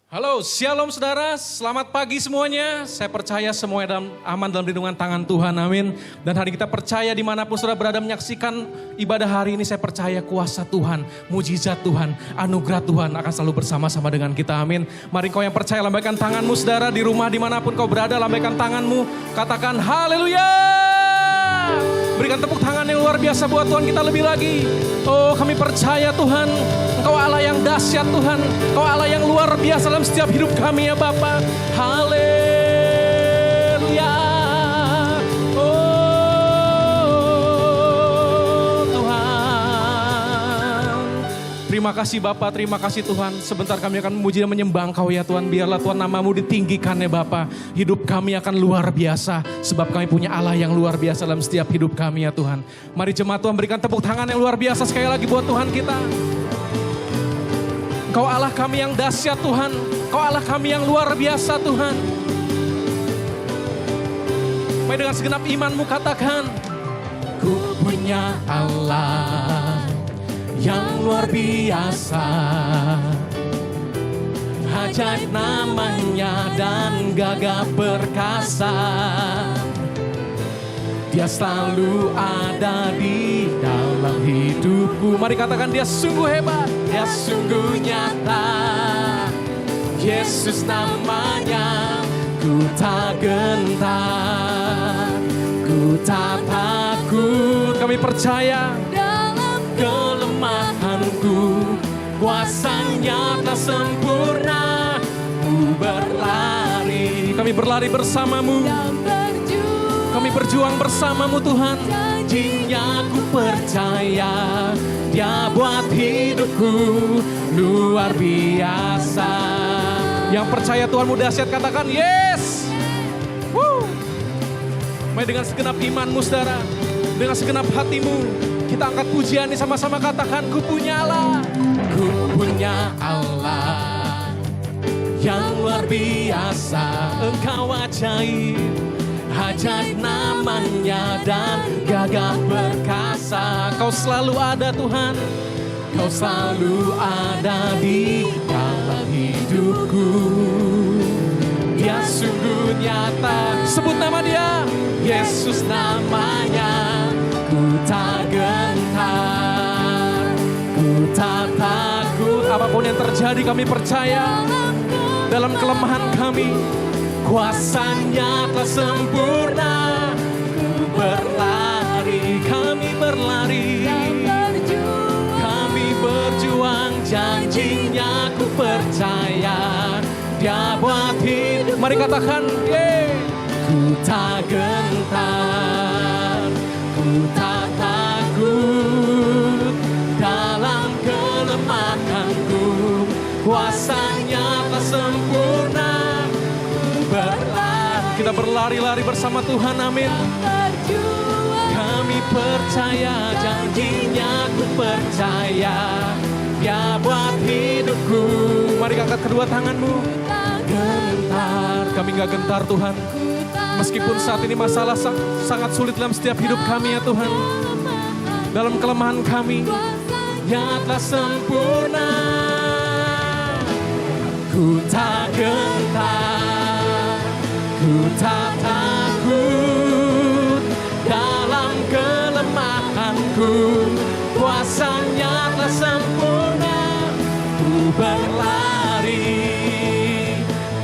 Halo, shalom saudara, selamat pagi semuanya. Saya percaya semuanya aman dalam lindungan tangan Tuhan, amin. Dan hari kita percaya dimanapun saudara berada menyaksikan ibadah hari ini, saya percaya kuasa Tuhan, mujizat Tuhan, anugerah Tuhan akan selalu bersama-sama dengan kita, amin. Mari kau yang percaya lambaikan tanganmu saudara, di rumah dimanapun kau berada lambaikan tanganmu, katakan haleluya. Berikan tepuk tangan yang luar biasa buat Tuhan kita lebih lagi. Oh, kami percaya Tuhan, Engkau Allah yang dahsyat Tuhan. Engkau Allah yang luar biasa dalam setiap hidup kami ya Bapa. Haleluya. Oh Tuhan. Terima kasih Bapa, terima kasih Tuhan. Sebentar kami akan memuji dan menyembah Engkau ya Tuhan. Biarlah Tuhan namamu ditinggikan ya Bapa. Hidup kami akan luar biasa. Sebab kami punya Allah yang luar biasa dalam setiap hidup kami ya Tuhan. Mari jemaat Tuhan berikan tepuk tangan yang luar biasa sekali lagi buat Tuhan kita. Engkau Allah kami yang dahsyat Tuhan. Engkau Allah kami yang luar biasa Tuhan. Mari dengan segenap imanmu katakan. Ku punya Allah yang luar biasa, ajaib namanya dan gagah perkasa. Dia selalu ada di dalam hidupku. Mari katakan dia sungguh hebat, dia sungguh nyata. Yesus namanya, ku tak gentar, ku tak takut. Kami percaya kelemahanku, kuasa-Nya tak sempurna. Ku berlari, kami berlari bersamamu. Kami berjuang bersamamu Tuhan. Janjinya ku percaya, Dia buat hidupku luar biasa. Yang percaya Tuhanmu dahsyat katakan yes. Mari dengan segenap imanmu saudara, dengan segenap hatimu, kita angkat pujian ini sama-sama katakan, ku punya Allah. Ku punya Allah yang luar biasa. Engkau ajaib, ajaib namanya dan gagah perkasa. Kau selalu ada Tuhan, Kau selalu ada di dalam hidupku. Dia sungguh nyata. Sebut nama Dia, Yesus namanya. Ku tak gentar, ku tak takut. Apapun yang terjadi kami percaya dalam kelemahan kami. Kuasanya telah sempurna. Ku berlari, kami berlari, kami berjuang, janjinya ku percaya. Dia buat hidup. Mari katakan, ku tak gentar, ku tak takut dalam kelemahanku. Kuasanya telah sempurna. Kita berlari-lari bersama Tuhan, amin. Kami percaya, janjinya ku percaya. Dia buat hidupku. Mari angkat kedua tanganmu. Gentar, kami gak gentar Tuhan. Meskipun saat ini masalah sangat sulit dalam setiap hidup kami ya Tuhan. Dalam kelemahan kami, yang telah sempurna. Ku tak gentar, ku tak takut dalam kelemahanku. Kuasanya telah sempurna. Ku berlari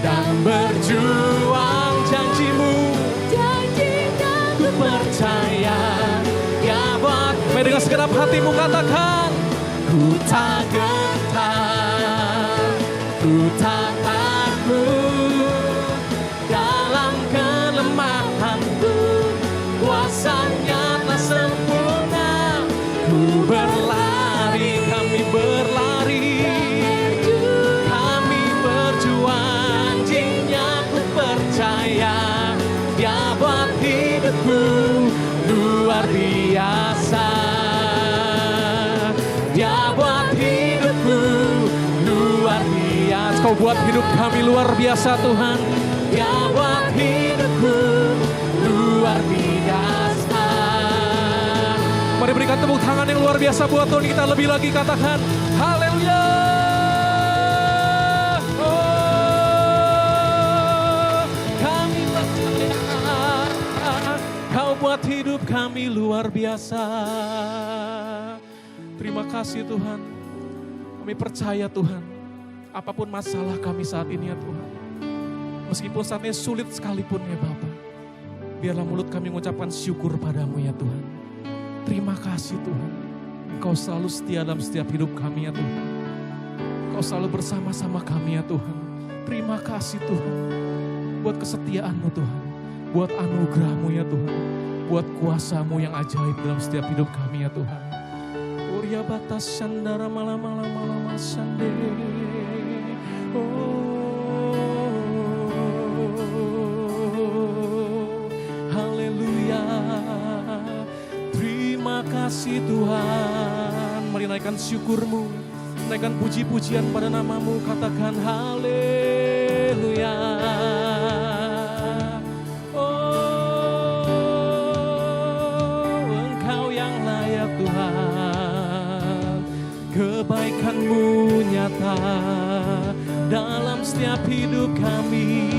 dan berjuang, janjimu, janjinya ku percaya. Ya buat, mari dengan segenap hatimu katakan, ku tak gentar, ku tak takut dalam kelemahanku. Kuasanya telah sempurna. Ku berlari, kami berlari, kami berjuang, janjinya ku percaya. Dia buat hidupku luar biasa. Dia buat hidupku luar biasa. Kau buat hidup kami luar biasa Tuhan. Dia buat hidupku luar biasa. Mari berikan tepuk tangan yang luar biasa buat Tuhan kita lebih lagi, katakan haleluya. Oh, kami percaya Kau buat hidup kami luar biasa. Terima kasih Tuhan. Kami percaya Tuhan, apapun masalah kami saat ini ya Tuhan, meskipun saat ini sulit sekalipun ya Bapa, biarlah mulut kami mengucapkan syukur padamu ya Tuhan. Terima kasih Tuhan, Engkau selalu setia dalam setiap hidup kami ya Tuhan. Engkau selalu bersama-sama kami ya Tuhan. Terima kasih Tuhan, buat kesetiaan-Mu Tuhan, buat anugerah-Mu ya Tuhan, buat kuasa-Mu yang ajaib dalam setiap hidup kami ya Tuhan. Urya batas sandara malam sande. Haleluya. Terima kasih Tuhan. Mari naikkan syukur-Mu, naikkan puji-pujian pada nama-Mu, katakan haleluya. Oh, Engkau yang layak Tuhan. Kebaikan-Mu nyata dalam setiap hidup kami.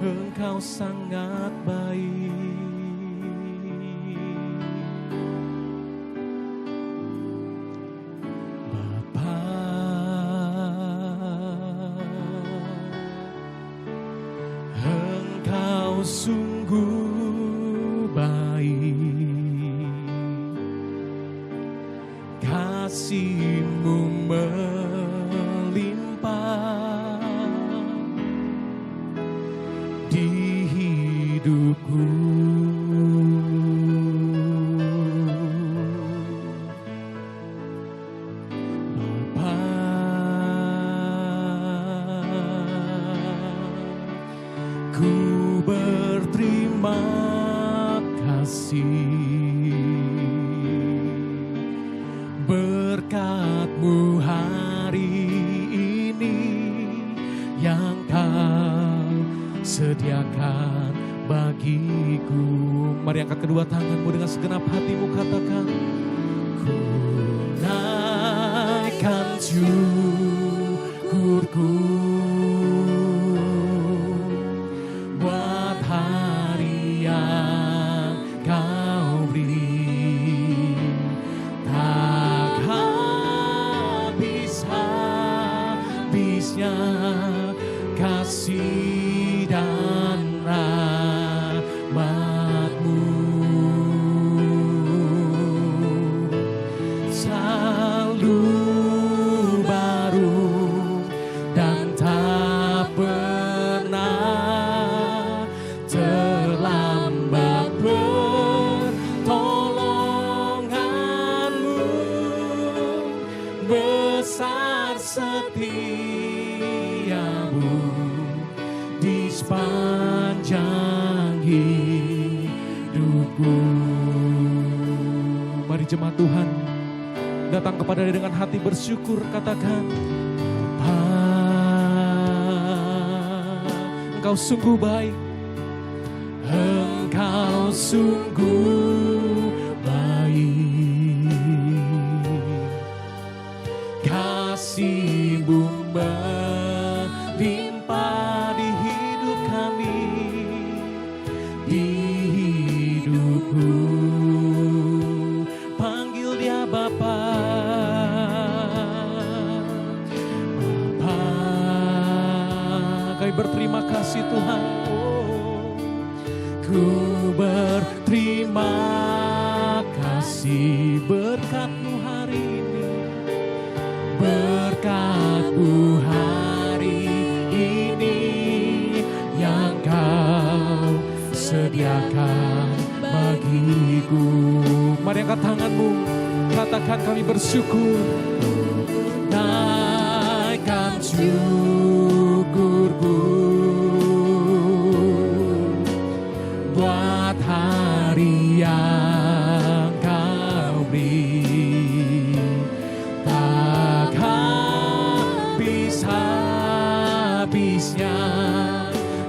Engkau sangat baik. Bapa, Engkau sungguh baik. Kasih-Mu melimpah di hidupku. Bapa, ku berterima kasih. Berkat-Mu hari ini yang Kau sediakan bagiku. Mari angkat kedua tanganmu dengan segenap hatimu, katakan, ku naikkan syukurku buat hari sepanjang hidupku. Mari jemaat Tuhan datang kepada Dia dengan hati bersyukur, katakan, Engkau sungguh baik, Engkau sungguh baik, kasih-Mu melimpah di hidup kami, di hidupku. Panggil Dia Bapa, Bapa. Kami berterima kasih Tuhan. Ku berterima kasih berkat-Mu hari ini, berkat-Mu hari ini yang Kau sediakan bagiku. Mari angkat tanganmu, katakan, kami bersyukur. Naikkan syukurku buat hari yang Kau beri. Tak habis-habisnya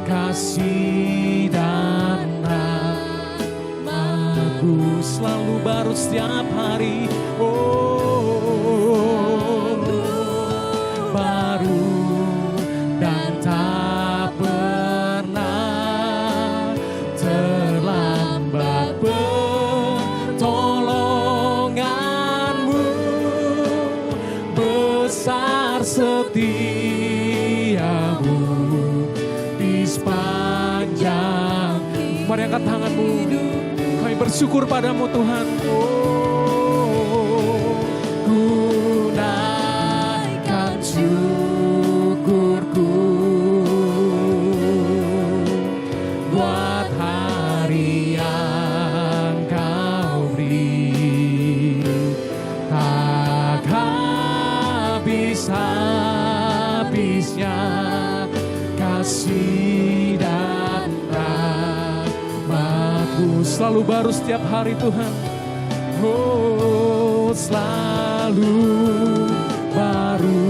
kasih dan rahmat-Mu selalu baru setiap hari. Oh, baru dan tak pernah terlambat pertolongan-Mu, besar setia-Mu di sepanjang. Mari angkat tanganmu, kami bersyukur padamu Tuhan. Oh, ku naikkan syukurku buat hari yang Kau beri. Tak habis-habisnya kasih dan rahmat-Mu selalu baru setiap hari Tuhan. Oh, selalu baru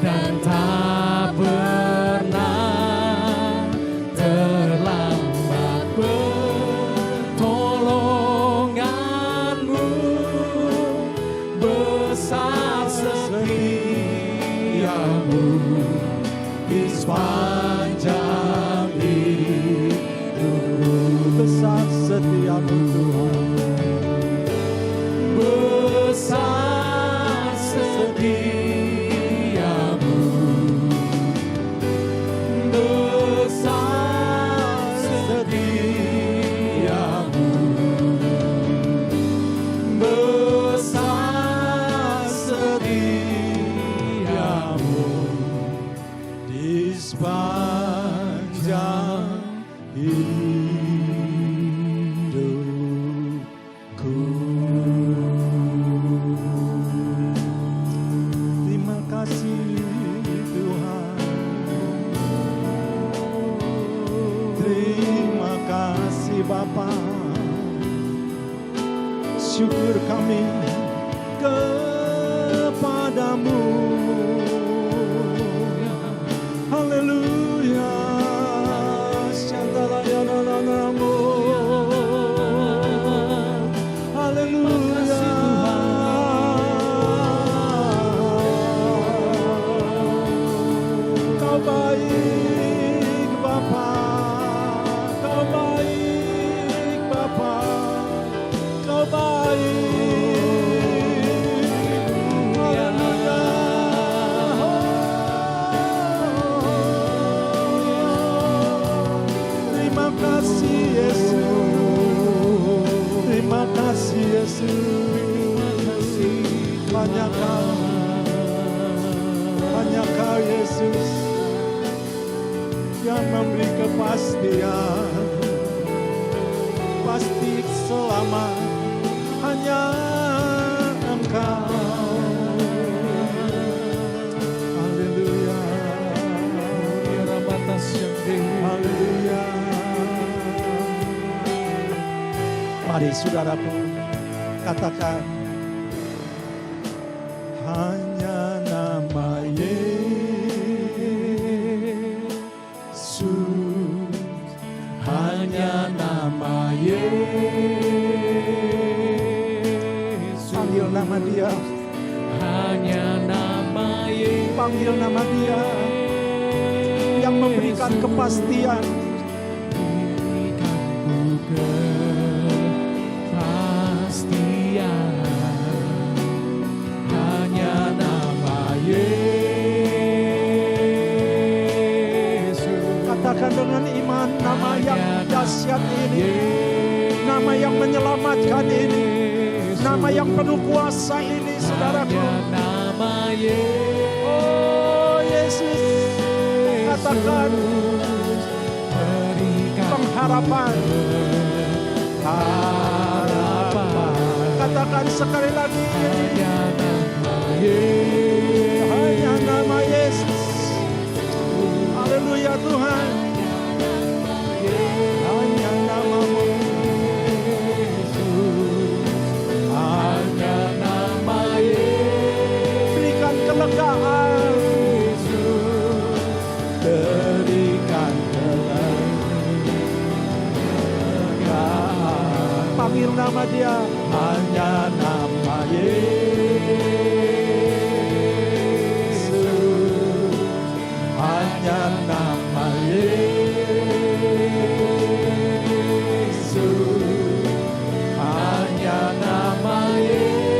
dan tak pernah terlambat pertolongan-Mu, besar setia-Mu di sepanjang hidupku. Besar setia-Mu Tuhan, besar setia-Mu, besar setia-Mu, besar setia-Mu di sepanjang hidupku. Terima kasih Tuhan, terima kasih Bapa. Syukur kami kepadamu. Haleluya. Shantalayana-nanamu. Haleluya. Kau baik Bapa, Kau baik Bapa, Kau baik. Terima kasih Yesus, terima kasih Yesus. Hanya Kau Yesus yang memberi kepastian, pasti selamat. Hanya Engkau. Haleluya. Mari saudaraku katakan, hanya nama Yesus, hanya nama Yesus. Panggil nama Dia, hanya nama Yesus. panggil nama Dia yang memberikan kepastian. Katakan dengan iman, nama yang dahsyat ini, nama yang menyelamatkan ini, nama yang penuh kuasa ini, saudaraku. Oh Yesus, katakan pengharapan, harapan. Katakan sekali lagi, hanya nama Yesus. Haleluya Tuhan, hanya nama-Mu Yesus, hanya nama Yesus. Berikan kelegaan Yesus, berikan kelegaan. Panggil nama Dia, hanya nama Yesus, hanya nama Yesus, hanya nama Yesus.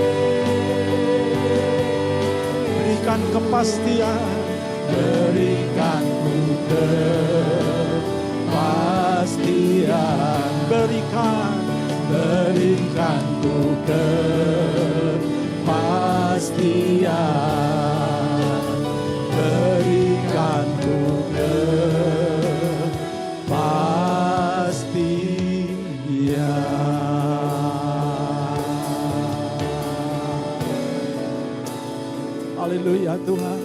Berikan kepastian, berikan kepastian, berikan ku kepastian, berikan ku kepastian. Haleluya Tuhan.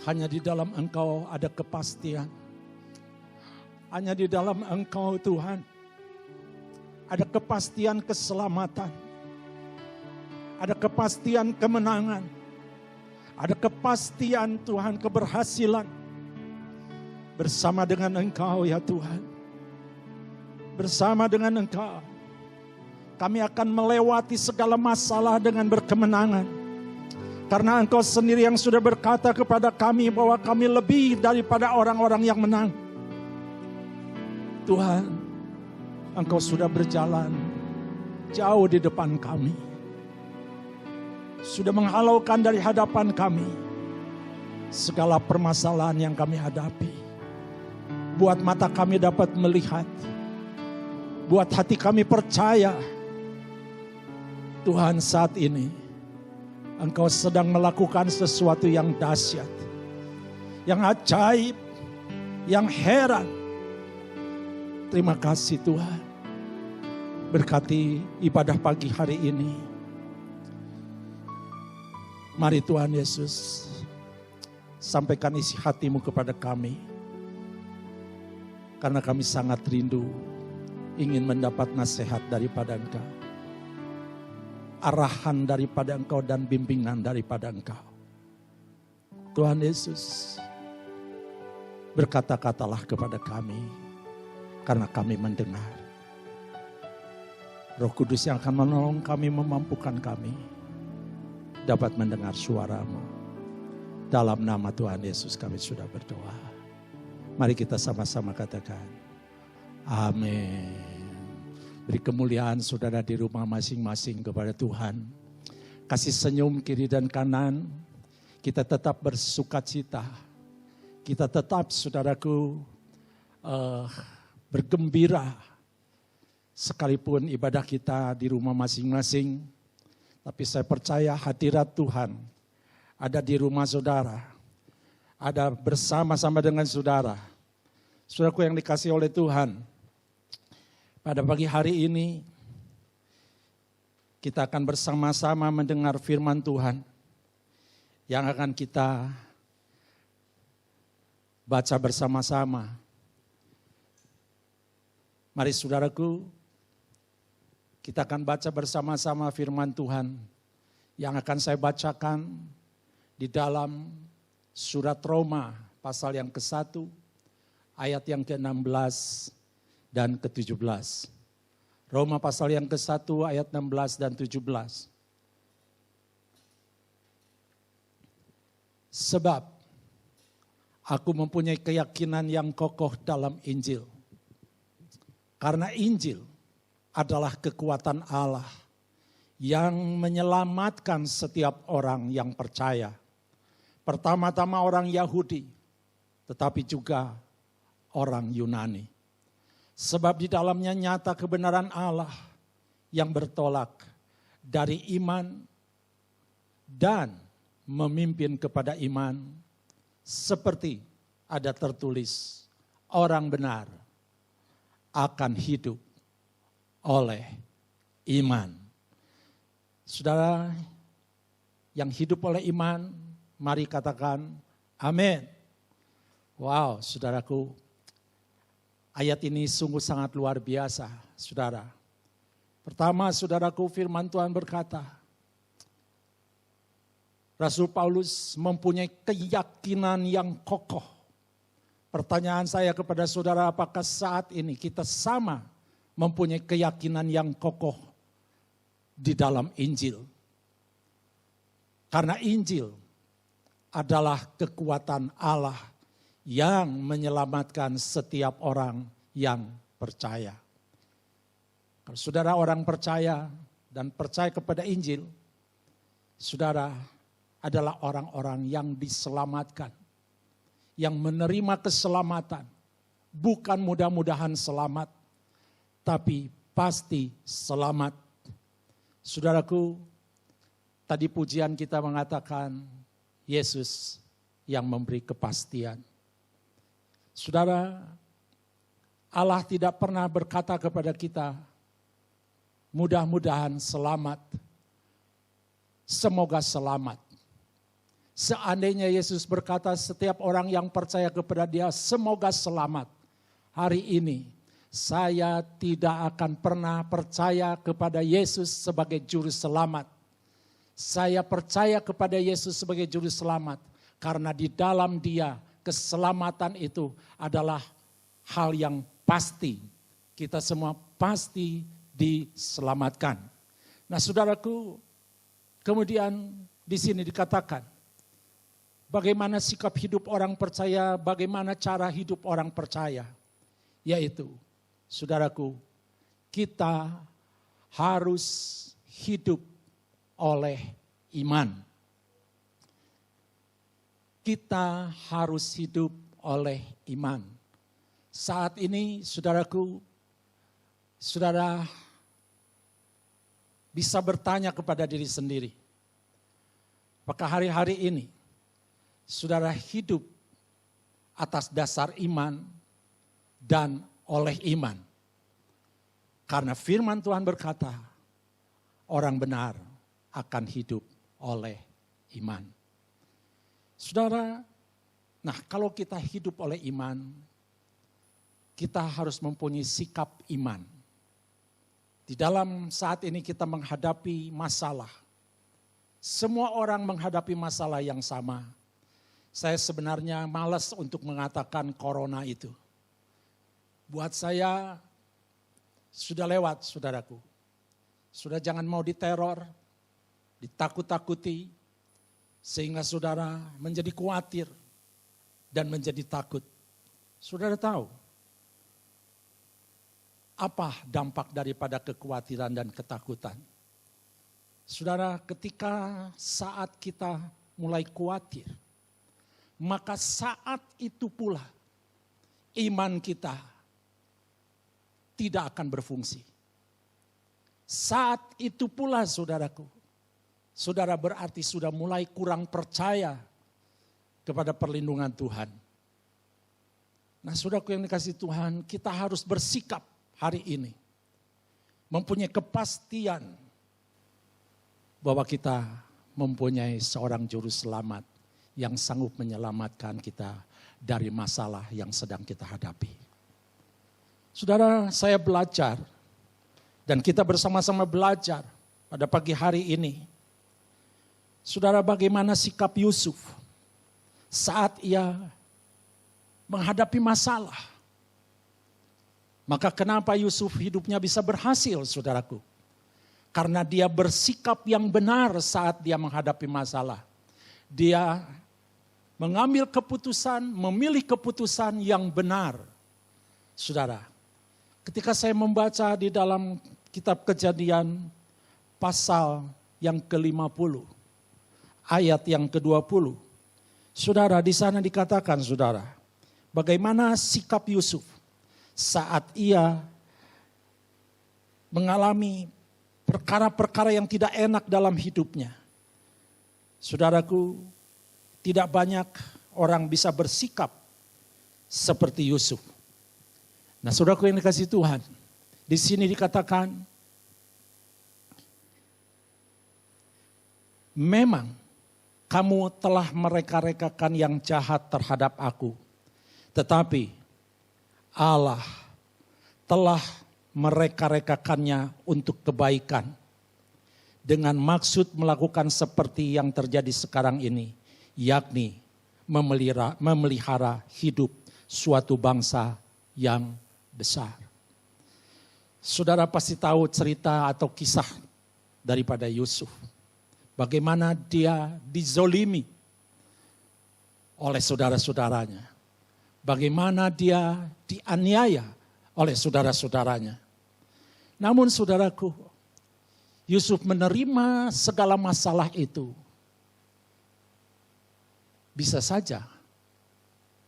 Hanya di dalam Engkau ada kepastian. Hanya di dalam Engkau Tuhan ada kepastian keselamatan. Ada kepastian kemenangan. Ada kepastian Tuhan keberhasilan. Bersama dengan Engkau ya Tuhan. Bersama dengan Engkau kami akan melewati segala masalah dengan berkemenangan. Karena Engkau sendiri yang sudah berkata kepada kami bahwa kami lebih daripada orang-orang yang menang. Tuhan, Engkau sudah berjalan jauh di depan kami. Sudah menghalaukan dari hadapan kami segala permasalahan yang kami hadapi. Buat mata kami dapat melihat. Buat hati kami percaya. Tuhan, saat ini Engkau sedang melakukan sesuatu yang dahsyat, yang ajaib, yang heran. Terima kasih Tuhan. Berkati ibadah pagi hari ini. Mari Tuhan Yesus, sampaikan isi hati-Mu kepada kami. Karena kami sangat rindu, ingin mendapat nasihat daripada Engkau. Arahan daripada Engkau dan bimbingan daripada Engkau. Tuhan Yesus, berkata-katalah kepada kami, karena kami mendengar. Roh Kudus yang akan menolong kami, memampukan kami dapat mendengar suara-Mu. Dalam nama Tuhan Yesus kami sudah berdoa. Mari kita sama-sama katakan, amin. Beri kemuliaan saudara di rumah masing-masing kepada Tuhan. Kasih senyum kiri dan kanan. Kita tetap bersukacita. Kita tetap saudaraku bergembira. Sekalipun ibadah kita di rumah masing-masing. Tapi saya percaya hadirat Tuhan ada di rumah saudara. Ada bersama-sama dengan saudara. Saudaraku yang dikasihi oleh Tuhan. Pada pagi hari ini kita akan bersama-sama mendengar firman Tuhan yang akan kita baca bersama-sama. Mari saudaraku, kita akan baca bersama-sama firman Tuhan yang akan saya bacakan di dalam surat Roma pasal yang ke-1 ayat yang ke-16 dan ke-17. Roma pasal yang ke-1 ayat 16 dan 17. Sebab aku mempunyai keyakinan yang kokoh dalam Injil. Karena Injil adalah kekuatan Allah yang menyelamatkan setiap orang yang percaya. Pertama-tama orang Yahudi, tetapi juga orang Yunani. Sebab di dalamnya nyata kebenaran Allah yang bertolak dari iman dan memimpin kepada iman, seperti ada tertulis, orang benar akan hidup oleh iman. Saudara yang hidup oleh iman, mari katakan amin. Wow, saudaraku, ayat ini sungguh sangat luar biasa, saudara. Pertama, saudaraku, firman Tuhan berkata, Rasul Paulus mempunyai keyakinan yang kokoh. Pertanyaan saya kepada saudara, apakah saat ini kita sama mempunyai keyakinan yang kokoh di dalam Injil? Karena Injil adalah kekuatan Allah yang menyelamatkan setiap orang yang percaya. Kalau saudara orang percaya dan percaya kepada Injil, saudara adalah orang-orang yang diselamatkan, yang menerima keselamatan, bukan mudah-mudahan selamat, tapi pasti selamat. Saudaraku, tadi pujian kita mengatakan Yesus yang memberi kepastian. Saudara, Allah tidak pernah berkata kepada kita, mudah-mudahan selamat, semoga selamat. Seandainya Yesus berkata setiap orang yang percaya kepada Dia semoga selamat. Hari ini saya tidak akan pernah percaya kepada Yesus sebagai juru selamat. Saya percaya kepada Yesus sebagai juru selamat karena di dalam Dia keselamatan itu adalah hal yang pasti. Kita semua pasti diselamatkan. Nah, saudaraku, kemudian di sini dikatakan bagaimana sikap hidup orang percaya, bagaimana cara hidup orang percaya. Yaitu, saudaraku, kita harus hidup oleh iman. Kita harus hidup oleh iman. Saat ini, saudaraku, saudara bisa bertanya kepada diri sendiri, apakah hari-hari ini saudara hidup atas dasar iman dan oleh iman? Karena firman Tuhan berkata, orang benar akan hidup oleh iman. Saudara, nah kalau kita hidup oleh iman, kita harus mempunyai sikap iman. Di dalam saat ini kita menghadapi masalah. Semua orang menghadapi masalah yang sama. Saya sebenarnya malas untuk mengatakan corona itu. Buat saya sudah lewat, saudaraku. Sudah jangan mau diteror, ditakut-takuti, sehingga saudara menjadi khawatir dan menjadi takut. Saudara tahu apa dampak daripada kekhawatiran dan ketakutan? Saudara, ketika saat kita mulai khawatir, maka saat itu pula iman kita tidak akan berfungsi. Saat itu pula saudaraku, saudara berarti sudah mulai kurang percaya kepada perlindungan Tuhan. Nah, saudaraku yang dikasihi Tuhan, kita harus bersikap hari ini. Mempunyai kepastian bahwa kita mempunyai seorang juru selamat yang sanggup menyelamatkan kita dari masalah yang sedang kita hadapi. Saudara, saya belajar dan kita bersama-sama belajar pada pagi hari ini. Saudara, bagaimana sikap Yusuf saat ia menghadapi masalah. Maka kenapa Yusuf hidupnya bisa berhasil, saudaraku? Karena dia bersikap yang benar saat dia menghadapi masalah. Dia mengambil keputusan, memilih keputusan yang benar. Saudara, ketika saya membaca di dalam kitab Kejadian pasal yang ke-50, ayat yang ke-20. Saudara, di sana dikatakan, saudara, bagaimana sikap Yusuf saat ia mengalami perkara-perkara yang tidak enak dalam hidupnya. Saudaraku, tidak banyak orang bisa bersikap seperti Yusuf. Nah, saudaraku yang dikasihi Tuhan, di sini dikatakan, memang kamu telah mereka-rekakan yang jahat terhadap aku, tetapi Allah telah mereka-rekakannya untuk kebaikan, dengan maksud melakukan seperti yang terjadi sekarang ini, yakni memelihara hidup suatu bangsa yang besar. Saudara pasti tahu cerita atau kisah daripada Yusuf. Bagaimana dia dizolimi oleh saudara-saudaranya. Bagaimana dia dianiaya oleh saudara-saudaranya. Namun saudaraku, Yusuf menerima segala masalah itu. Bisa saja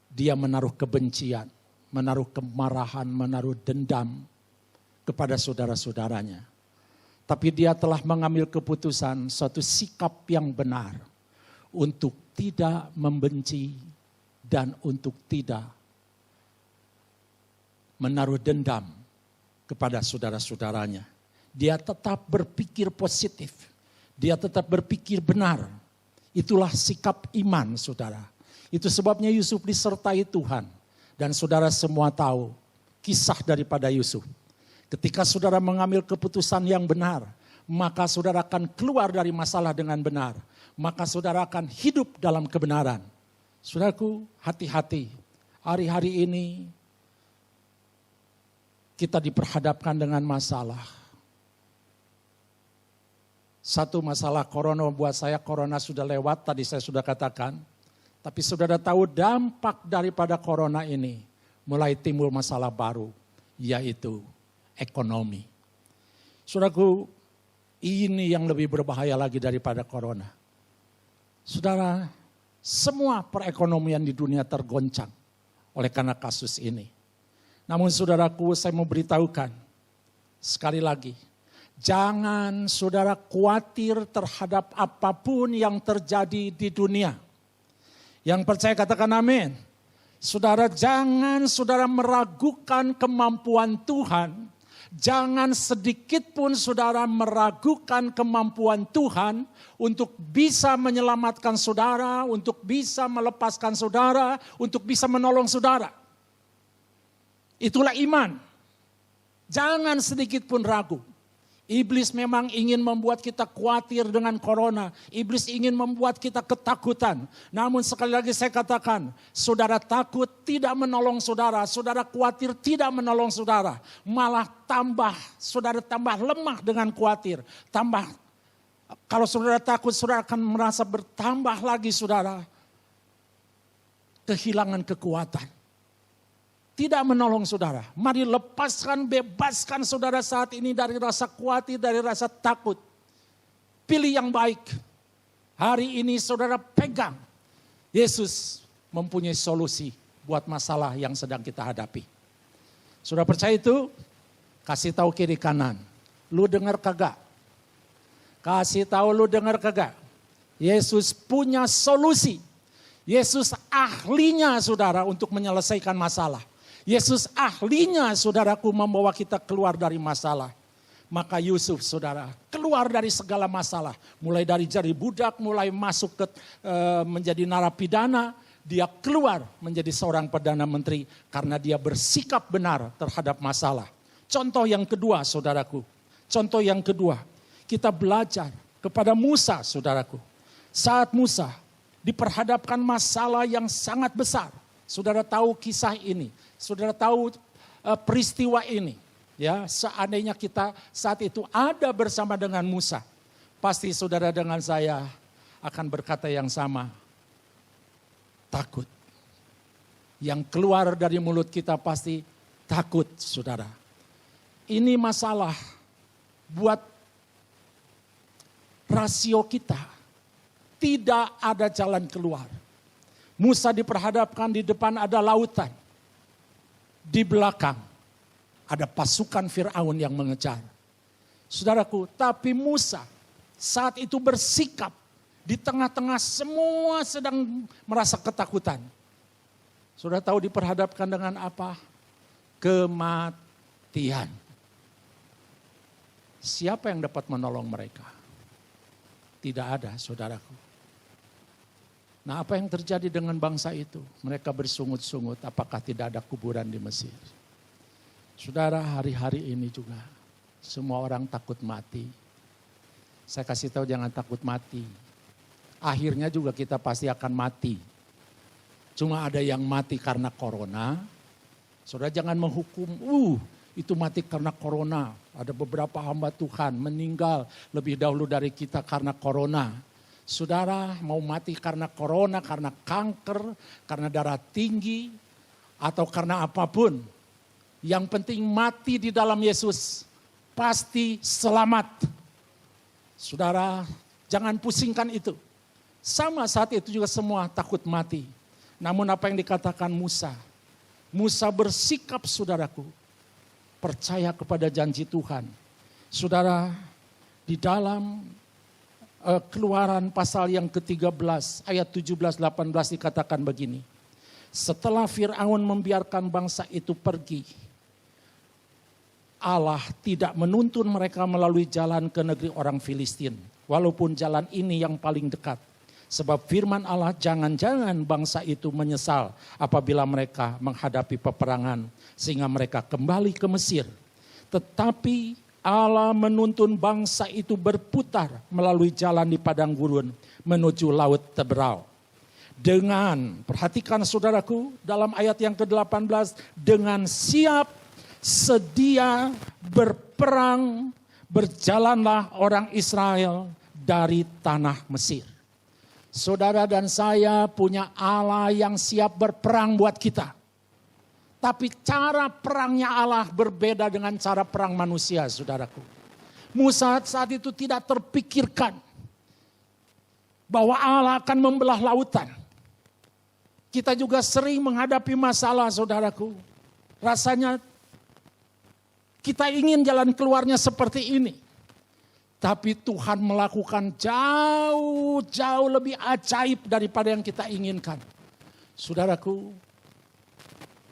dia menaruh kebencian, menaruh kemarahan, menaruh dendam kepada saudara-saudaranya. Tapi dia telah mengambil keputusan suatu sikap yang benar untuk tidak membenci dan untuk tidak menaruh dendam kepada saudara-saudaranya. Dia tetap berpikir positif, dia tetap berpikir benar. Itulah sikap iman, saudara. Itu sebabnya Yusuf disertai Tuhan. Dan saudara semua tahu kisah daripada Yusuf. Ketika saudara mengambil keputusan yang benar, maka saudara akan keluar dari masalah dengan benar. Maka saudara akan hidup dalam kebenaran. Saudaraku, hati-hati. Hari-hari ini kita diperhadapkan dengan masalah. Satu masalah corona, buat saya corona sudah lewat, tadi saya sudah katakan. Tapi saudara tahu dampak daripada corona ini, mulai timbul masalah baru, yaitu ekonomi. Saudaraku, ini yang lebih berbahaya lagi daripada corona. Saudara, semua perekonomian di dunia tergoncang oleh karena kasus ini. Namun saudaraku, saya mau beritahukan sekali lagi, jangan saudara khawatir terhadap apapun yang terjadi di dunia. Yang percaya katakan amin. Saudara, jangan saudara meragukan kemampuan Tuhan. Jangan sedikit pun saudara meragukan kemampuan Tuhan untuk bisa menyelamatkan saudara, untuk bisa melepaskan saudara, untuk bisa menolong saudara. Itulah iman. Jangan sedikit pun ragu. Iblis memang ingin membuat kita khawatir dengan corona. Iblis ingin membuat kita ketakutan. Namun sekali lagi saya katakan, saudara takut tidak menolong saudara. Saudara khawatir tidak menolong saudara. Malah saudara tambah lemah dengan khawatir. Kalau saudara takut, saudara akan merasa bertambah lagi saudara kehilangan kekuatan. Tidak menolong saudara. Mari lepaskan, bebaskan saudara saat ini dari rasa khawatir, dari rasa takut. Pilih yang baik. Hari ini saudara pegang. Yesus mempunyai solusi buat masalah yang sedang kita hadapi. Saudara percaya itu? Kasih tahu kiri kanan. Lu dengar kagak? Kasih tahu lu dengar kagak? Yesus punya solusi. Yesus ahlinya saudara untuk menyelesaikan masalah. Yesus ahlinya saudaraku membawa kita keluar dari masalah. Maka Yusuf saudara keluar dari segala masalah. Mulai dari jadi budak, mulai masuk ke menjadi narapidana. Dia keluar menjadi seorang Perdana Menteri karena dia bersikap benar terhadap masalah. Contoh yang kedua, saudaraku. Contoh yang kedua, kita belajar kepada Musa, saudaraku. Saat Musa diperhadapkan masalah yang sangat besar. Saudara tahu kisah ini. Saudara tahu peristiwa ini. Ya, seandainya kita saat itu ada bersama dengan Musa, pasti saudara dengan saya akan berkata yang sama. Takut. Yang keluar dari mulut kita pasti takut, saudara. Ini masalah buat rasio kita. Tidak ada jalan keluar. Musa diperhadapkan di depan ada lautan. Di belakang ada pasukan Firaun yang mengejar. Saudaraku, tapi Musa saat itu bersikap. Di tengah-tengah semua sedang merasa ketakutan. Sudah tahu diperhadapkan dengan apa? Kematian. Siapa yang dapat menolong mereka? Tidak ada, saudaraku. Nah, apa yang terjadi dengan bangsa itu? Mereka bersungut-sungut, apakah tidak ada kuburan di Mesir? Saudara, hari-hari ini juga semua orang takut mati. Saya kasih tahu jangan takut mati. Akhirnya juga kita pasti akan mati. Cuma ada yang mati karena corona. Saudara jangan menghukum, itu mati karena corona. Ada beberapa hamba Tuhan meninggal lebih dahulu dari kita karena corona. Saudara mau mati karena corona, karena kanker, karena darah tinggi, atau karena apapun. Yang penting mati di dalam Yesus, pasti selamat. Saudara jangan pusingkan itu. Sama saat itu juga semua takut mati. Namun apa yang dikatakan Musa? Musa bersikap, saudaraku, percaya kepada janji Tuhan. Saudara, di dalam Keluaran pasal yang ke-13 ayat 17-18 dikatakan begini. Setelah Firaun membiarkan bangsa itu pergi, Allah tidak menuntun mereka melalui jalan ke negeri orang Filistin. Walaupun jalan ini yang paling dekat. Sebab firman Allah, jangan-jangan bangsa itu menyesal apabila mereka menghadapi peperangan sehingga mereka kembali ke Mesir. Tetapi Allah menuntun bangsa itu berputar melalui jalan di padang gurun menuju Laut Teberau. Dengan, perhatikan saudaraku dalam ayat yang ke-18, dengan siap sedia berperang berjalanlah orang Israel dari tanah Mesir. Saudara dan saya punya Allah yang siap berperang buat kita. Tapi cara perangnya Allah berbeda dengan cara perang manusia, saudaraku. Musa saat itu tidak terpikirkan bahwa Allah akan membelah lautan. Kita juga sering menghadapi masalah, saudaraku. Rasanya kita ingin jalan keluarnya seperti ini. Tapi Tuhan melakukan jauh lebih ajaib daripada yang kita inginkan. Saudaraku,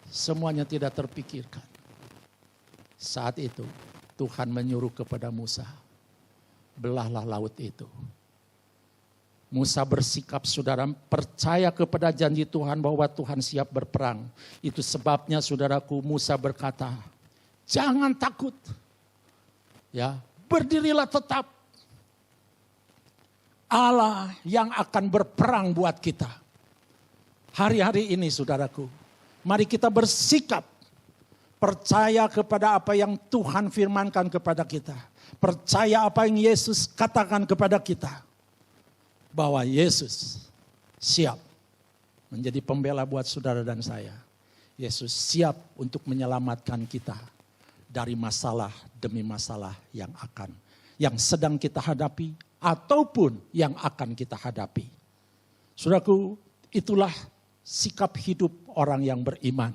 semuanya tidak terpikirkan. Saat itu Tuhan menyuruh kepada Musa, belahlah laut itu. Musa bersikap, saudara, percaya kepada janji Tuhan bahwa Tuhan siap berperang. Itu sebabnya saudaraku, Musa berkata, jangan takut. Ya, berdirilah tetap. Allah yang akan berperang buat kita. Hari-hari ini saudaraku, mari kita bersikap percaya kepada apa yang Tuhan firmankan kepada kita. Percaya apa yang Yesus katakan kepada kita. Bahwa Yesus siap menjadi pembela buat saudara dan saya. Yesus siap untuk menyelamatkan kita dari masalah demi masalah yang sedang kita hadapi ataupun yang akan kita hadapi. Saudaraku, itulah sikap hidup orang yang beriman.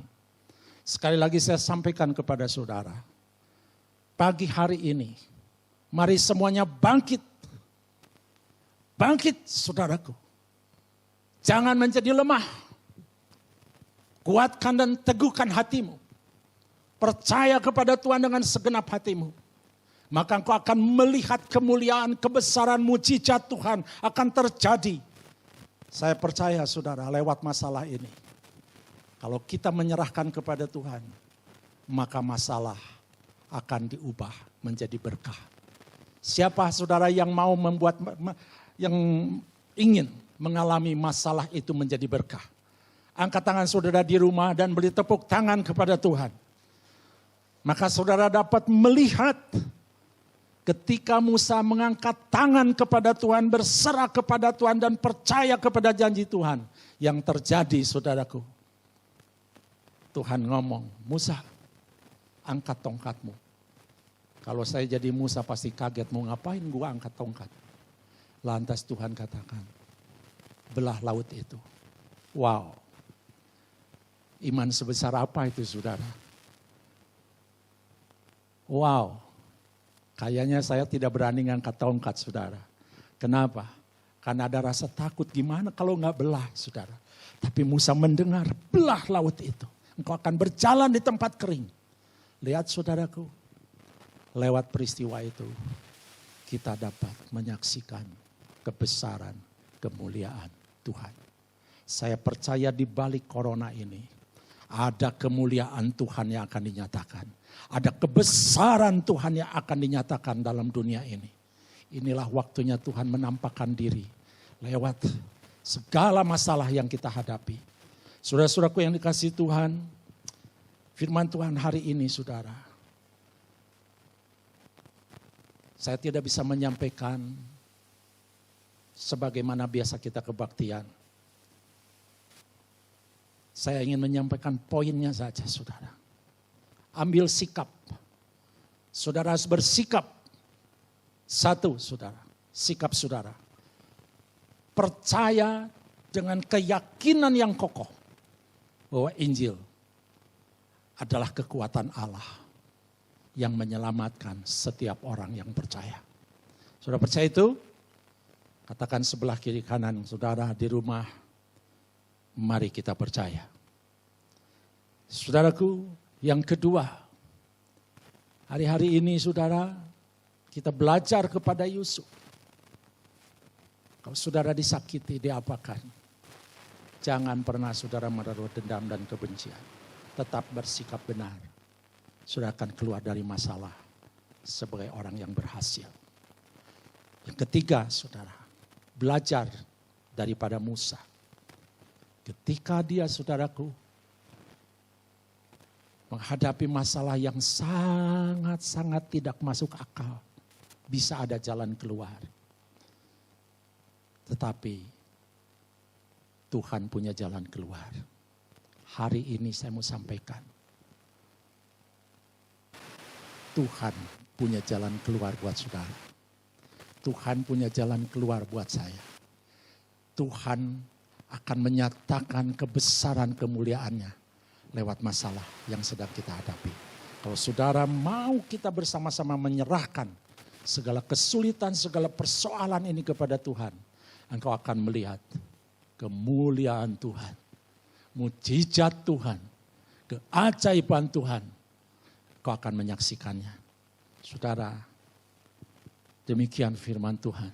Sekali lagi saya sampaikan kepada saudara, pagi hari ini, mari semuanya bangkit. Bangkit, saudaraku. Jangan menjadi lemah. Kuatkan dan teguhkan hatimu. Percaya kepada Tuhan dengan segenap hatimu. Maka engkau akan melihat kemuliaan, kebesaran, mujizat Tuhan akan terjadi Saya percaya saudara lewat masalah ini. Kalau kita menyerahkan kepada Tuhan, maka masalah akan diubah menjadi berkah. Siapa saudara yang mau yang ingin mengalami masalah itu menjadi berkah? Angkat tangan saudara di rumah dan beri tepuk tangan kepada Tuhan. Maka saudara dapat melihat ketika Musa mengangkat tangan kepada Tuhan, berserah kepada Tuhan dan percaya kepada janji Tuhan. Yang terjadi saudaraku, Tuhan ngomong, Musa angkat tongkatmu. Kalau saya jadi Musa pasti kaget, mau ngapain gua angkat tongkat. Lantas Tuhan katakan, belah laut itu. Wow, iman sebesar apa itu saudara? Wow, kayaknya saya tidak berani ngangkat tongkat saudara. Kenapa? Karena ada rasa takut, gimana kalau nggak belah saudara. Tapi Musa mendengar, belah laut itu. Engkau akan berjalan di tempat kering. Lihat saudaraku, lewat peristiwa itu kita dapat menyaksikan kebesaran, kemuliaan Tuhan. Saya percaya di balik corona ini ada kemuliaan Tuhan yang akan dinyatakan. Ada kebesaran Tuhan yang akan dinyatakan dalam dunia ini. Inilah waktunya Tuhan menampakkan diri lewat segala masalah yang kita hadapi. Saudara-saudaraku yang dikasihi Tuhan, firman Tuhan hari ini saudara, saya tidak bisa menyampaikan sebagaimana biasa kita kebaktian. Saya ingin menyampaikan poinnya saja saudara. Ambil sikap. Saudara harus bersikap. Satu saudara, sikap saudara. Percaya dengan keyakinan yang kokoh bahwa Injil adalah kekuatan Allah yang menyelamatkan setiap orang yang percaya. Saudara percaya itu? Katakan sebelah kiri kanan saudara di rumah, mari kita percaya. Saudaraku, yang kedua, hari-hari ini saudara, kita belajar kepada Yusuf. Kalau saudara disakiti, diapakan? Jangan pernah saudara menaruh dendam dan kebencian. Tetap bersikap benar. Saudara akan keluar dari masalah sebagai orang yang berhasil. Yang ketiga saudara, belajar daripada Musa. Ketika dia saudaraku menghadapi masalah yang sangat-sangat tidak masuk akal. Bisa ada jalan keluar. Tetapi Tuhan punya jalan keluar. Hari ini saya mau sampaikan. Tuhan punya jalan keluar buat saudara. Tuhan punya jalan keluar buat saya. Tuhan akan menyatakan kebesaran kemuliaannya lewat masalah yang sedang kita hadapi. Kalau saudara mau kita bersama-sama menyerahkan segala kesulitan, segala persoalan ini kepada Tuhan, engkau akan melihat kemuliaan Tuhan, mujizat Tuhan, keajaiban Tuhan. Kau akan menyaksikannya. Saudara, demikian firman Tuhan.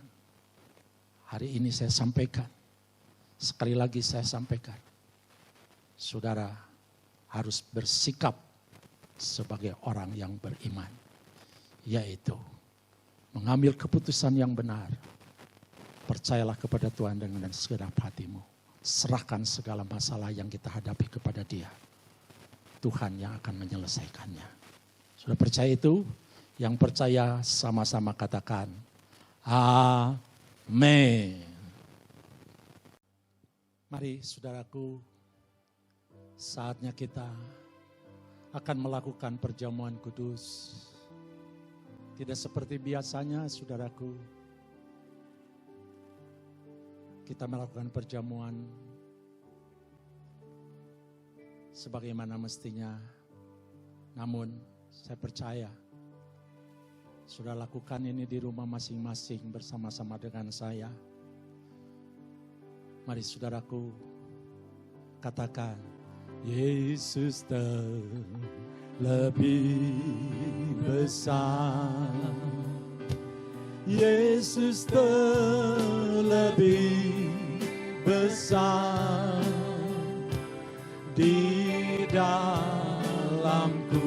Hari ini saya sampaikan. Sekali lagi saya sampaikan. Saudara harus bersikap sebagai orang yang beriman. Yaitu mengambil keputusan yang benar. Percayalah kepada Tuhan dengan segenap hatimu. Serahkan segala masalah yang kita hadapi kepada Dia. Tuhan yang akan menyelesaikannya. Sudah percaya itu? Yang percaya sama-sama katakan, amin. Mari saudaraku, saatnya kita akan melakukan perjamuan kudus. Tidak seperti biasanya saudaraku, kita melakukan perjamuan sebagaimana mestinya. Namun saya percaya sudah lakukan ini di rumah masing-masing bersama-sama dengan saya. Mari saudaraku katakan, Yesus lebih besar, Yesus lebih besar di dalamku,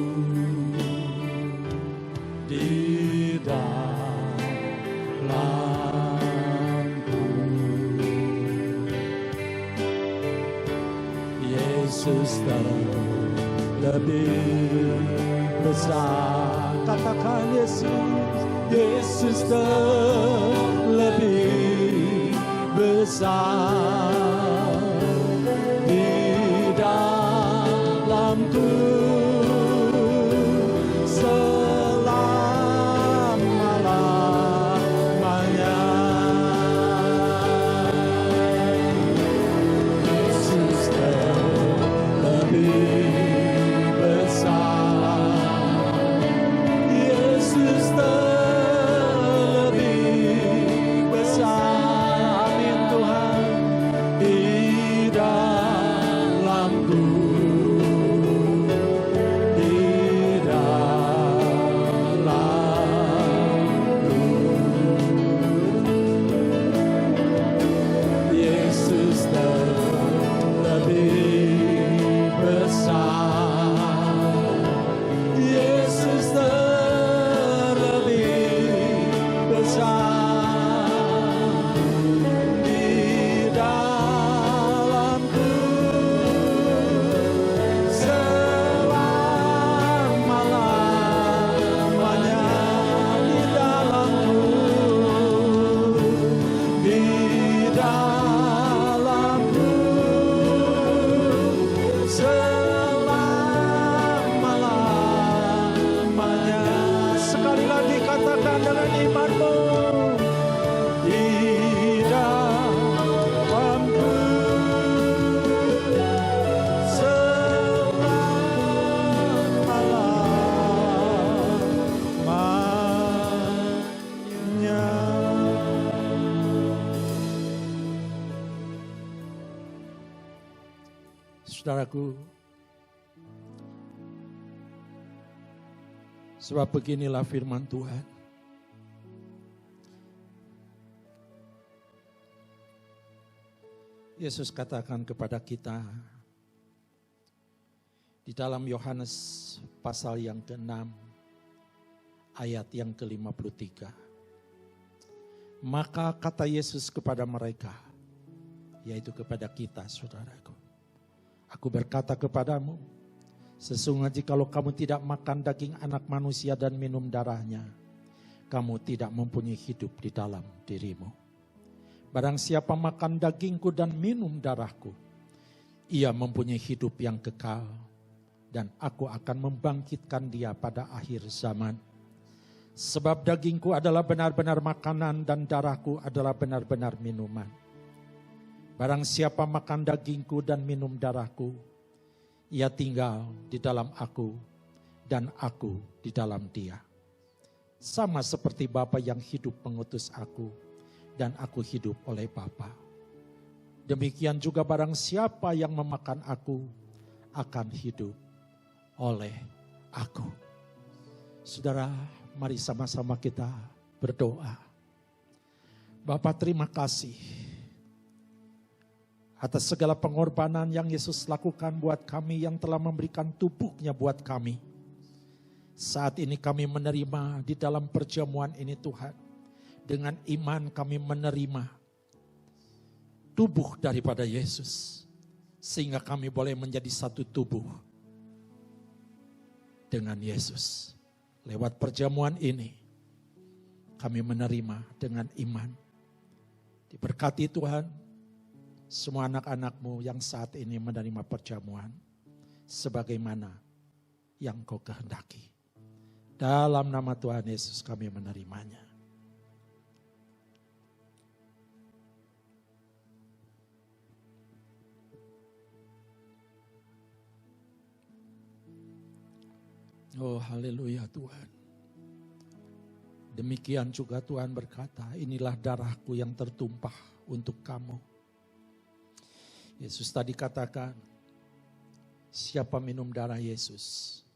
di dalamku. Yesus lebih besar. Katakan Yesus, Yesus lebih besar di dalamku selama-lamanya. Yesus lebih besar, Yesus lebih besar. Amin Tuhan, di dalamku, di dalamku. Yesus lebih besar, Yesus lebih besar di dalamku selama-lamanya, di dalamku, di dalamku selama-lamanya. Sekali lagi katakan dengan imanmu, di dalamku selama-lamanya. Saudaraku, sebab beginilah firman Tuhan. Yesus katakan kepada kita di dalam Yohanes pasal yang ke-6 ayat yang ke-53. Maka kata Yesus kepada mereka, yaitu kepada kita, saudaraku, aku berkata kepadamu, sesungguhnya jikalau kamu tidak makan daging anak manusia dan minum darahnya, kamu tidak mempunyai hidup di dalam dirimu. Barang siapa makan dagingku dan minum darahku, ia mempunyai hidup yang kekal, dan aku akan membangkitkan dia pada akhir zaman. Sebab dagingku adalah benar-benar makanan dan darahku adalah benar-benar minuman. Barang siapa makan dagingku dan minum darahku, ia tinggal di dalam aku dan aku di dalam dia. Sama seperti Bapa yang hidup mengutus aku dan aku hidup oleh Bapa. Demikian juga barang siapa yang memakan aku akan hidup oleh aku. Saudara, mari sama-sama kita berdoa. Bapa, terima kasih atas segala pengorbanan yang Yesus lakukan buat kami, yang telah memberikan tubuhnya buat kami. Saat ini kami menerima di dalam perjamuan ini Tuhan. Dengan iman kami menerima tubuh daripada Yesus. Sehingga kami boleh menjadi satu tubuh dengan Yesus. Lewat perjamuan ini kami menerima dengan iman. Diberkati Tuhan semua anak-anak-Mu yang saat ini menerima perjamuan sebagaimana yang Kau kehendaki. Dalam nama Tuhan Yesus kami menerimanya. Oh haleluya Tuhan. Demikian juga Tuhan berkata, inilah darahku yang tertumpah untuk kamu. Yesus tadi katakan, siapa minum darah Yesus,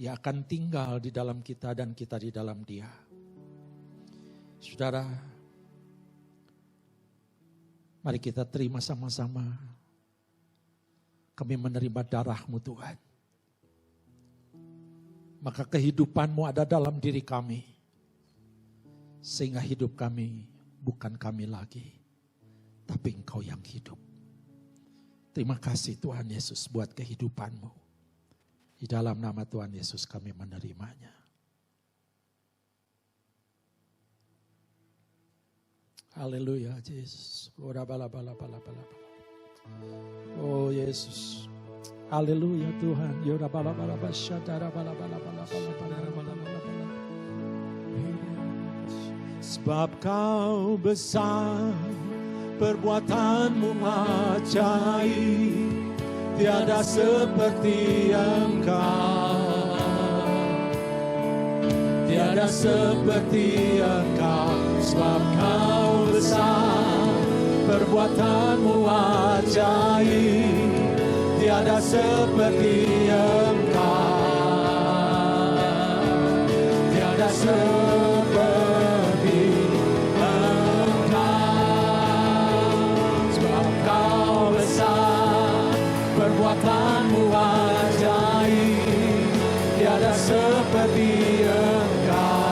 ia akan tinggal di dalam kita dan kita di dalam dia. Saudara, Mari kita terima sama-sama. Kami menerima darah-Mu Tuhan. Maka kehidupan-Mu ada dalam diri kami. Sehingga hidup kami bukan kami lagi. Tapi Engkau yang hidup. Terima kasih Tuhan Yesus buat kehidupan-Mu. Di dalam nama Tuhan Yesus kami menerimanya. Haleluya Yesus. Oh Yesus. Haleluya Tuhan. Sebab Kau besar, perbuatan-Mu ajaib, tiada seperti Engkau, tiada seperti Engkau. Sebab Kau besar, perbuatan-Mu ajaib, tiada seperti Engkau, tiada seperti Engkau. Sebab Kau besar, perbuatan-Mu ajaib, tiada seperti Engkau.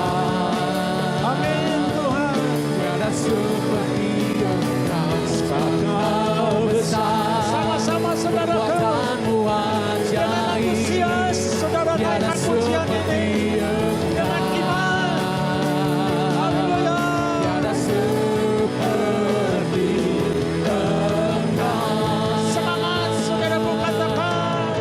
Amin Tuhan. Tiada seperti Engkau. Sebab Kau besar, sama-sama saudara, perbuatan-Mu ajaib, saudara naikkan pujian ini dengan iman. Haleluya. Tiada seperti Engkau. Semangat saudaraku, katakan.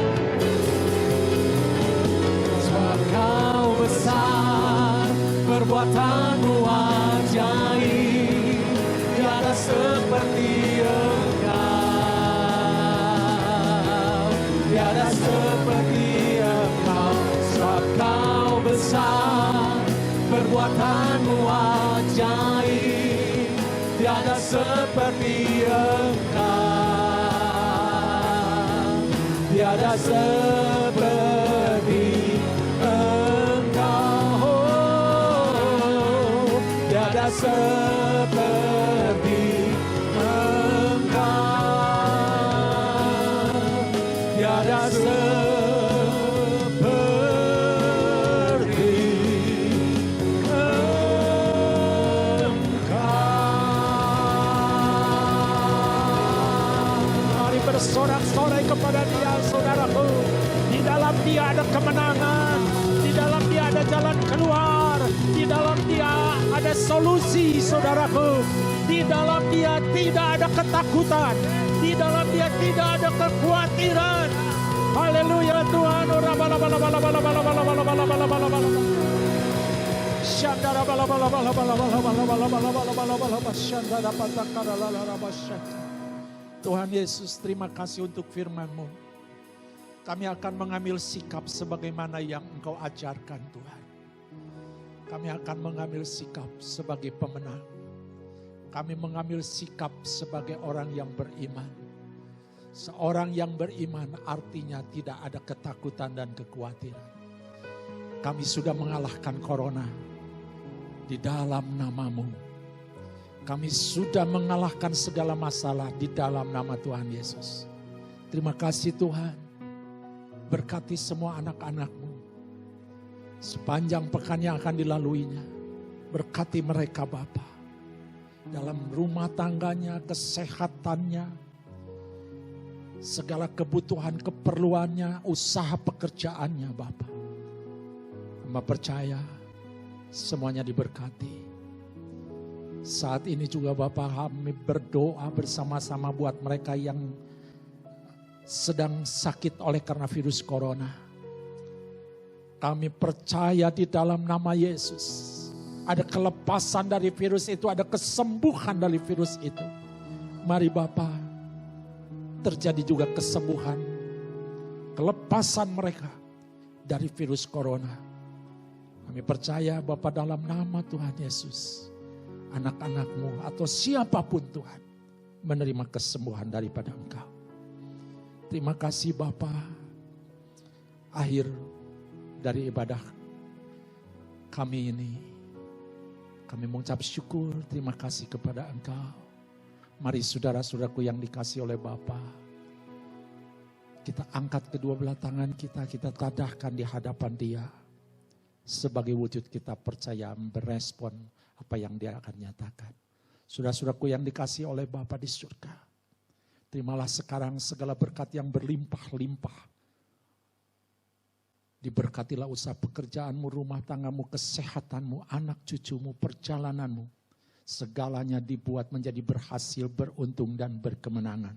Sebab Kau besar, perbuatan-Mu ajaib, tiada seperti Engkau, tiada seperti Engkau. Sebab Kau besar, perbuatan-Mu ajaib, tiada seperti Engkau, tiada seperti Engkau, tiada seperti Engkau, tiada seperti Engkau. Mari bersorak-sorai kepada Dia, saudaraku. Di dalam Dia ada kemenangan, di dalam Dia ada jalan keluar, di dalam Dia ada solusi, saudaraku. Di dalam Dia tidak ada ketakutan, di dalam Dia tidak ada kekhawatiran. Haleluya Tuhan. Tuhan Yesus, terima kasih untuk firman-Mu. Kami akan mengambil sikap sebagaimana yang Engkau ajarkan Tuhan. Kami akan mengambil sikap sebagai pemenang. Kami mengambil sikap sebagai orang yang beriman. Seorang yang beriman artinya tidak ada ketakutan dan kekhawatiran. Kami sudah mengalahkan corona di dalam nama-Mu. Kami sudah mengalahkan segala masalah di dalam nama Tuhan Yesus. Terima kasih Tuhan. Berkati semua anak-anak-Mu. Sepanjang pekan yang akan dilaluinya. Berkati mereka Bapa. Dalam rumah tangganya, kesehatannya, segala kebutuhan, keperluannya, usaha pekerjaannya Bapa. Hamba percaya semuanya diberkati. Saat ini juga Bapa, kami berdoa bersama-sama buat mereka yang sedang sakit oleh karena virus corona. Kami percaya di dalam nama Yesus. Ada kelepasan dari virus itu, ada kesembuhan dari virus itu. Mari Bapa, terjadi juga kesembuhan, kelepasan mereka dari virus corona. Kami percaya Bapa dalam nama Tuhan Yesus, anak-anak-Mu atau siapapun Tuhan, menerima kesembuhan daripada Engkau. Terima kasih Bapa. Akhir dari ibadah kami ini, kami mengucap syukur, terima kasih kepada Engkau. Mari saudara-saudaraku yang dikasih oleh Bapa, kita angkat kedua belah tangan kita tadahkan di hadapan Dia. Sebagai wujud kita percaya berespon apa yang Dia akan nyatakan. Saudara-saudaraku yang dikasih oleh Bapa di surga, terimalah sekarang segala berkat yang berlimpah-limpah. Diberkatilah usaha pekerjaanmu, rumah tanggamu, kesehatanmu, anak cucumu, perjalananmu. Segalanya dibuat menjadi berhasil, beruntung dan berkemenangan.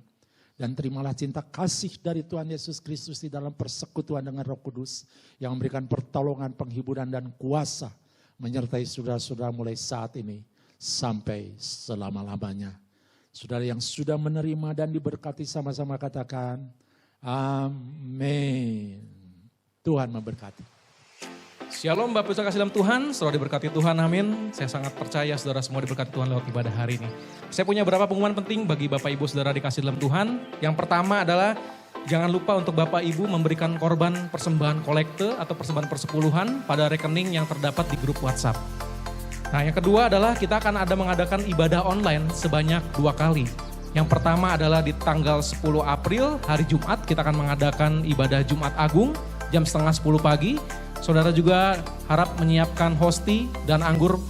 Dan terimalah cinta kasih dari Tuhan Yesus Kristus di dalam persekutuan dengan Roh Kudus yang memberikan pertolongan, penghiburan dan kuasa menyertai saudara-saudara mulai saat ini sampai selama-lamanya. Saudara yang sudah menerima dan diberkati sama-sama katakan, amin. Tuhan memberkati. Shalom Bapak Ibu kasih dalam Tuhan, saudara diberkati Tuhan, amin. Saya sangat percaya saudara semua diberkati Tuhan lewat ibadah hari ini. Saya punya beberapa pengumuman penting bagi Bapak Ibu saudara dikasih dalam Tuhan. Yang pertama adalah jangan lupa untuk Bapak Ibu memberikan korban persembahan kolekte atau persembahan persepuluhan pada rekening yang terdapat di grup WhatsApp. Nah yang kedua adalah kita akan mengadakan ibadah online sebanyak 2 kali. Yang pertama adalah di tanggal 10 April hari Jumat kita akan mengadakan ibadah Jumat Agung jam 9:30 pagi. Saudara juga harap menyiapkan hosti dan anggur.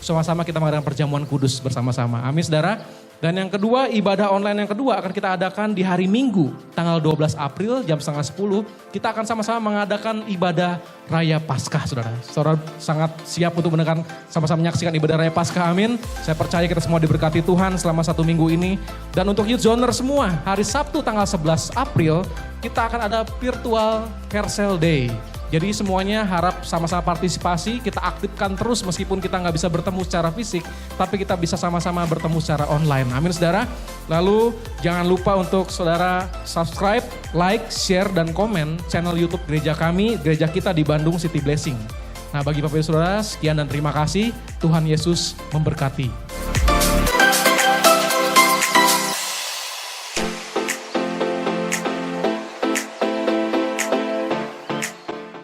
Sama-sama kita mengadakan perjamuan kudus bersama-sama. Amin saudara. Dan yang kedua, ibadah online yang kedua akan kita adakan di hari Minggu, tanggal 12 April jam 9:30. Kita akan sama-sama mengadakan ibadah Raya Paskah, saudara. Saudara sangat siap untuk mendengar, sama-sama menyaksikan ibadah Raya Paskah, amin. Saya percaya kita semua diberkati Tuhan selama 1 minggu ini. Dan untuk Youth Zoner semua, hari Sabtu tanggal 11 April, kita akan ada virtual Carousel Day. Jadi semuanya harap sama-sama partisipasi, kita aktifkan terus meskipun kita nggak bisa bertemu secara fisik, tapi kita bisa sama-sama bertemu secara online. Amin saudara. Lalu jangan lupa untuk saudara subscribe, like, share, dan komen channel YouTube gereja kami, gereja kita di Bandung City Blessing. Nah bagi Bapak Ibu Saudara, sekian dan terima kasih. Tuhan Yesus memberkati.